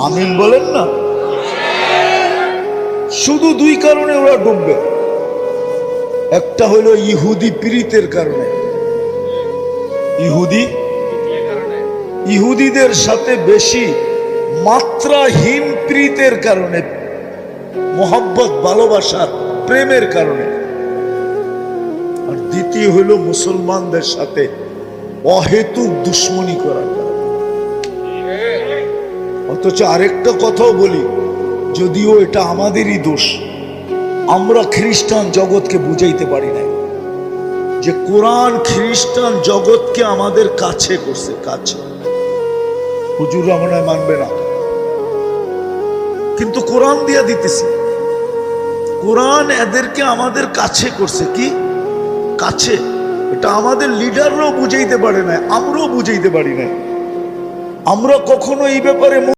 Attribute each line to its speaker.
Speaker 1: আমিন বলেন না। শুধু দুই কারণে ওরা ডুববে। একটা হলো ইহুদি পীড়িতের কারণে, ইহুদিদের সাথে বেশি মাত্রাহীন প্রীতের কারণে, মোহাব্বত, ভালোবাসার, প্রেমের কারণে। আর দ্বিতীয় হলো মুসলমানদের সাথে অহেতুক দুশ্মনী করার কারণে। অথচ আরেকটা কথাও বলি, যদিও এটা আমাদেরই দোষ, আমরা খ্রিস্টান জগৎকে বুঝাইতে পারি না যে কোরআন খ্রিস্টান জগৎকে আমাদের কাছে করছে। কাছে হুজুররা মনে হয় মানবে না, কিন্তু কোরআন দিয়া দিতেছি। কোরআন এদেরকে আমাদের কাছে করছে। কি কাছে? এটা আমাদের লিডাররাও বুঝাইতে পারে না, আমরাও বুঝাইতে পারি না। আমরা কখনো এই ব্যাপারে